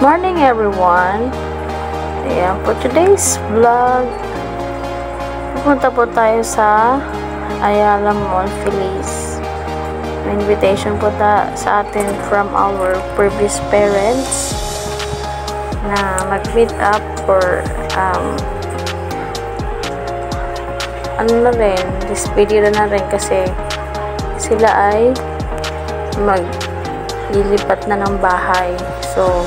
Morning everyone. Ayan, for today's vlog, pupunta po tayo sa Ayala Mall, Feliz. May invitation po sa atin from our previous parents na mag-meet up for ano na rin, this video na rin kasi sila ay maglilipat na ng bahay. So,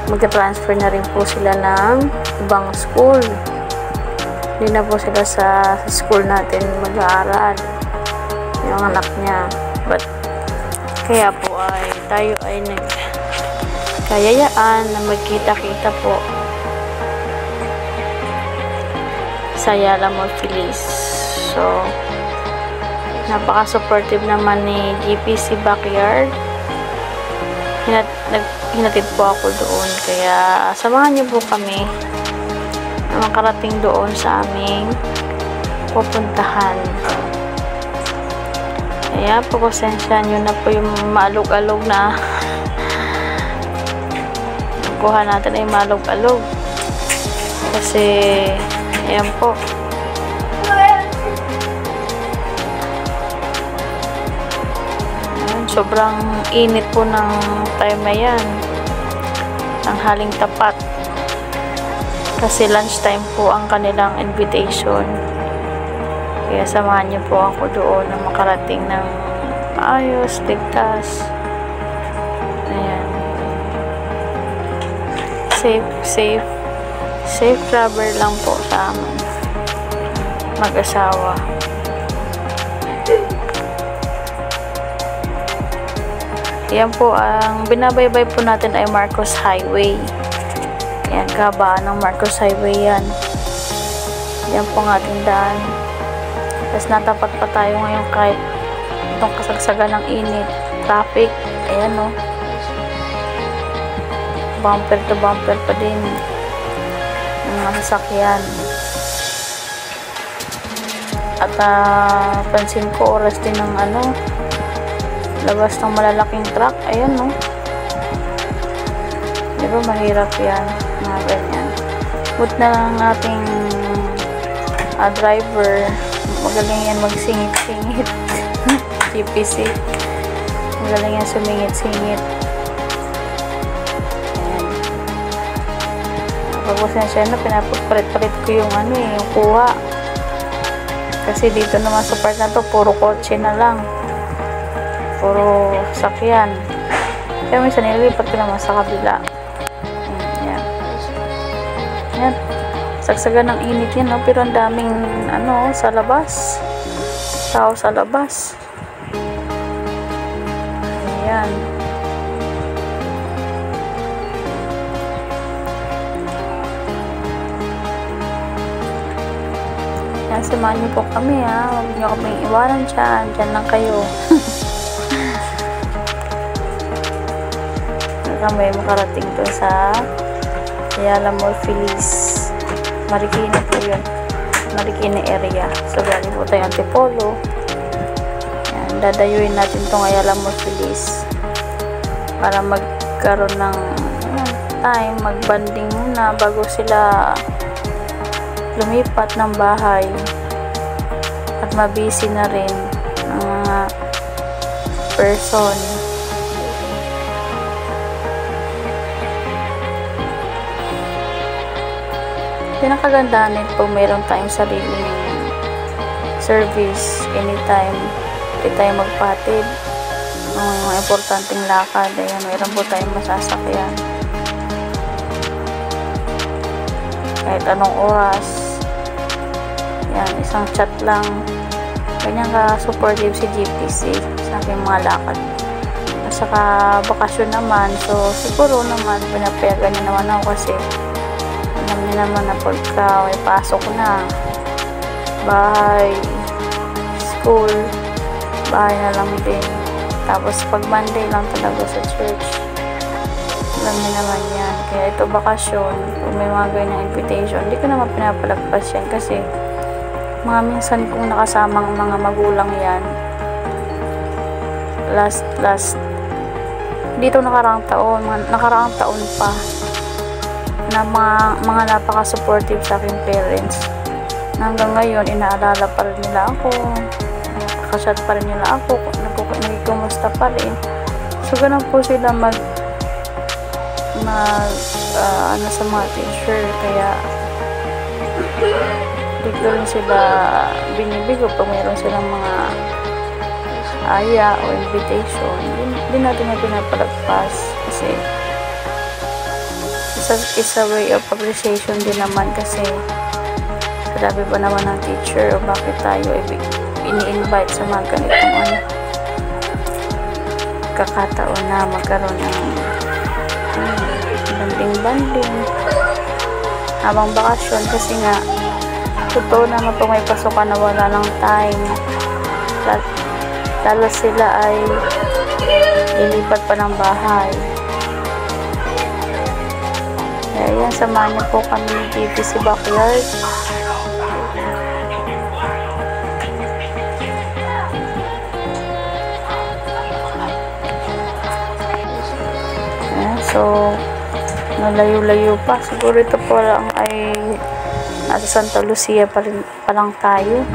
magta-transfer na rin po sila ng ibang school. Hindi na po sila sa school natin mag-aaral, yung anak niya. But kaya po ay tayo ay nagkayayaan na magkita-kita po sa Ayala Mall, Feliz. So, napaka-supportive naman ni GPC Backyard. Hinatid po ako doon, kaya samahan niyo po kami na makarating doon sa aming pupuntahan. Kaya pasensya nyo na po yung maalog-alog na kuha natin ay maalog-alog kasi ayan po, sobrang init po ng time na yan, ang haling tapat kasi lunch time po ang kanilang invitation. Kaya samahan niyo po ako doon na makarating ng ayos, ligtas. Ayan, safe travel lang po sa amin mag-asawa. Yan po, ang binabaybay po natin ay Marcos Highway. Yan, kabaan ng Marcos Highway yan. Yan po ang ating daan. Tapos natapat pa tayo ngayon kahit itong kasagsagan ng init. Traffic, ayan o. Bumper to bumper pa din ng mga sasakyan. At pansin ko oras din ng labas ng malalaking truck. Ayan, no? Diba mahirap yan, mga ganyan. But na lang ating driver, magaling yan magsingit-singit. GPC, magaling yan sumingit-singit. Ayan. Napagpasensya na, pinapagpalit-palit ko yung yung kuha. Kasi dito naman sa part na to, puro kotse na lang. Puro sakyan. Kaya minsan nililipat ko naman sa kabila. Yan. Yan. Sagsagan ng init yan, no? Pero ang daming sa labas. Tao sa labas. Ayan. Yan, samahan niyo po kami, ha. Huwag niyo kaming iwanan dyan. Dyan lang kayo. Kami makarating to sa Ayala Mall, Feliz. Marikina po yun. Marikina area. So, galing po tayo Antipolo. Yan, dadayuin natin tong Ayala Mall, Feliz para magkaroon ng time, magbanding muna bago sila lumipat ng bahay at mabisi na rin ang mga person. Pinakagandahan nito, mayroon tayong sariling service anytime. Pwede tayo magpatid ng mga importanteng lakad. Ayan, mayroon po tayong masasakyan kahit anong oras. Yan, isang chat lang. Ganyan ka-supportive si GPC sa aking mga lakad. At saka bakasyon naman, so siguro naman pinapayagan niya naman ako kasi alam niya naman na pagka may pasok na, bahay, school, bahay na lang din. Tapos pag Monday lang talaga sa church. Alam niya naman yan. Kaya ito bakasyon, kung may mga ganyan invitation, hindi ko naman pinapalagpas yan kasi mga minsan kung nakasamang mga magulang yan, last dito nakaraang taon pa, na mga napaka-supportive sa aking parents. Hanggang ngayon, inaalala pa rin nila ako, nakashat pa rin nila ako, nagkikumusta pa rin. So, ganun po sila ano sa mga teacher. Kaya, dito rin sila binibigo pag mayroon silang mga aya o invitation. Hindi natin na pinapalagpas kasi it's a way of appreciation din naman, kasi sabi ba naman ng teacher o bakit tayo ini-invite sa mga ganitong kakataon na magkaroon ng banding habang bakasyon, kasi nga totoo naman pag may pasukan na wala ng time, lalo sila ay lilipat pa ng bahay. Kaya yan, samahan niyo po kami ni GPC Backyard. Ayan, so nalayo-layo pa. Siguro ito po lang ay nasa Santa Lucia pa lang tayo.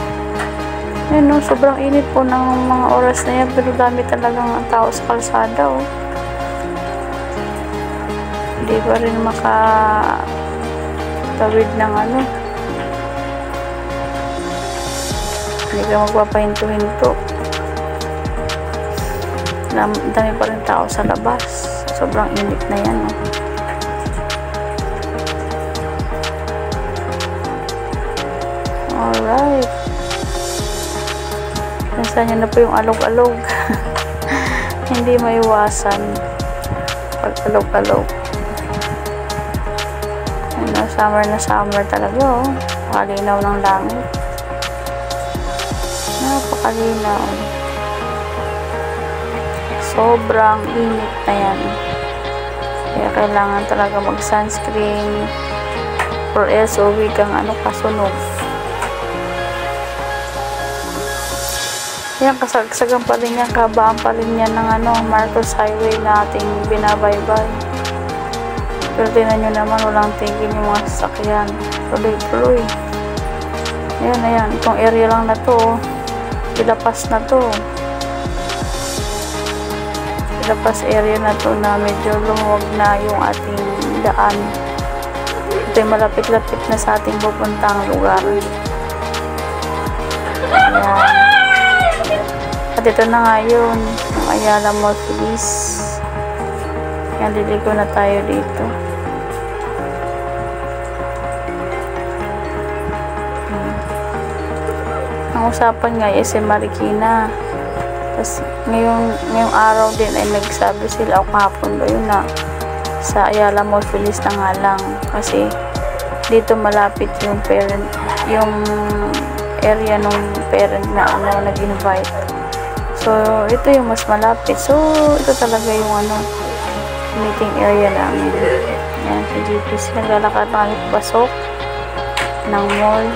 Ayan, no, sobrang init po ng mga oras na yan, pero dami talagang ang tao sa kalsada, oh. Hindi pa rin makatawid ng hindi ka magpapahinto-hinto. Dami pa rin tao sa labas, sobrang init na yan, oh. Alright, nasa nyo na po yung alog-alog. Hindi maiwasan pag alog-alog. Summer na summer talaga, oh. Napakalinaw ng langit. Napakalinaw. Sobrang init na yan. Kaya kailangan talaga mag-sunscreen or else uwi kang kasunog. Yan, kasagsagan pa rin yan, kabaan pa rin yan ng Marcos Highway na ating binabaybay. Pero tinan nyo naman, walang tigil yung mga sasakyan. Tuloy-tuloy. Ayan. Itong area lang na to, pilapas na to. Pilapas area na to na medyo lumuwag na yung ating daan. Ito yung malapit-lapit na sa ating pupuntang lugar. Ayan. At ito na nga yun, yung Ayala Mall Police. Yan, liliko na tayo dito. Ang usapan nga is Marikina. Tapos ngayong araw din ay nagsabi sila, o kahapon ba yun, na sa Ayala Mall Feliz na nga lang, kasi dito malapit yung area nung parent na nag-invite. So ito yung mas malapit. So ito talaga yung meeting area namin. Yan, si GPC naglalakad ng pasok ng mall.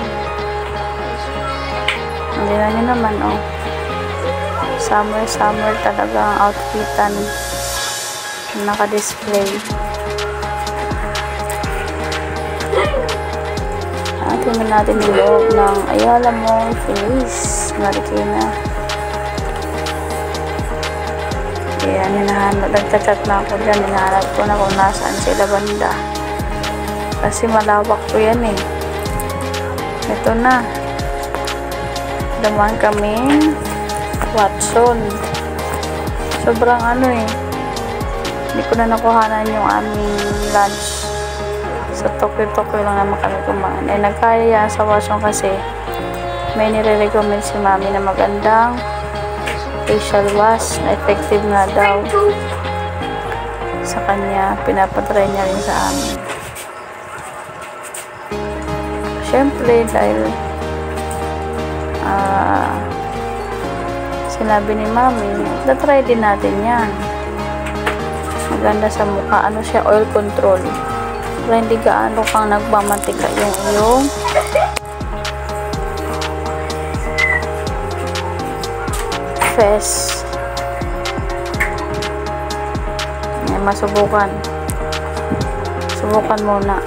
Hindi na nyo naman, oh. Summer talaga ang outfitan naka-display. Tingnan natin yung loob ng Ayala Mall Feliz, Marikina. Ayan, nagchat na ako dyan. Hinahanap ko na kung nasaan sila banda. Kasi malawak po yan, eh. Ito na. Daman kaming Watson. Sobrang hindi ko na nakuhanan yung aming lunch. Sa Tokyo lang naman kami kumain. Nagkaya sa Watson kasi may nire-recommend si mami na magandang facial wash na effective nga daw. Sa kanya, pinapatry niya rin sa amin. Siyempre, dahil sinabi ni mami, na-try din natin yan. Maganda sa mukha. Siya, oil control. Para hindi gaano kang nagmamantika yung iyong face. masubukan. Subukan muna.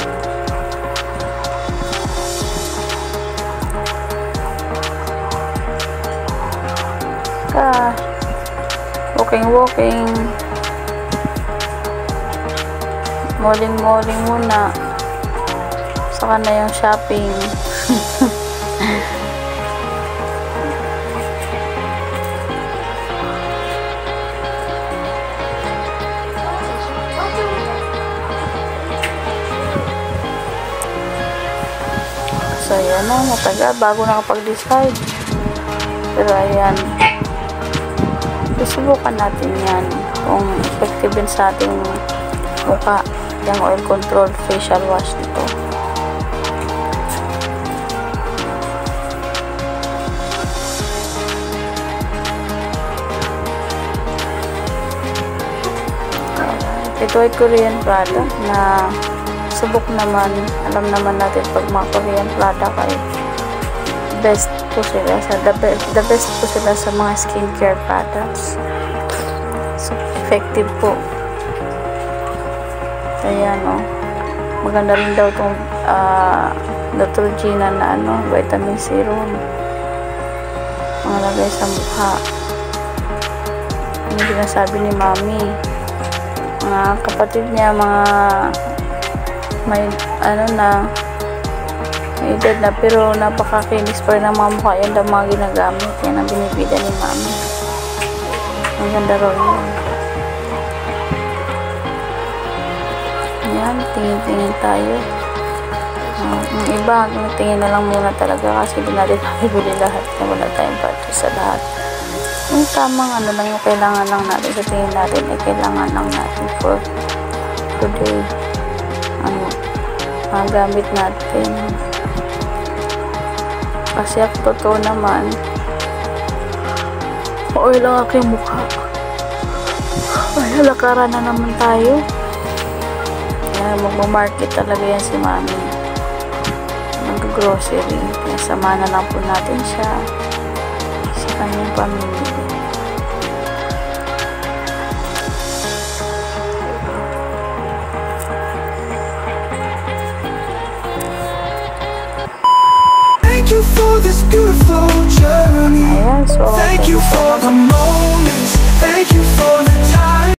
Walking. Malling muna. Saka na yung shopping. So, ayan na. Matagal bago nakapag-decide. Pero, ayan. Susubukan natin yan. Kung effective din sa ating mukha. Yung oil control facial wash nito. Ito ay Korean product na subok naman. Alam naman natin pag mga Korean product ay best po sila the best po sila sa mga skincare products. So, effective po. Ayan, oh. Maganda rin daw itong Neutrogena na vitamin serum. Mangalagay sa mukha. Ano sinasabi ni Mami? Mga kapatid niya, mga may may edad na pero napakakinis pa rin ang mga mukha. Yan daw mga ginagamit. Yan ang binibida ni Mami. Ang ganda raw yun. Yan, tingin-tingin tayo. Yung iba, tingin na lang muna talaga kasi di natin bibili lahat. Wala tayong budget sa lahat. Yung tamang lang yung kailangan lang natin sa tingin natin ay kailangan lang natin for today. Gamit natin. Kasi ako totoo naman, oil lang aking mukha. Ay, halakaran na naman tayo. Magmamarket talaga yan si Mami. Mag-grocery. Kaya sama na lang po natin siya sa kanyang pamilya.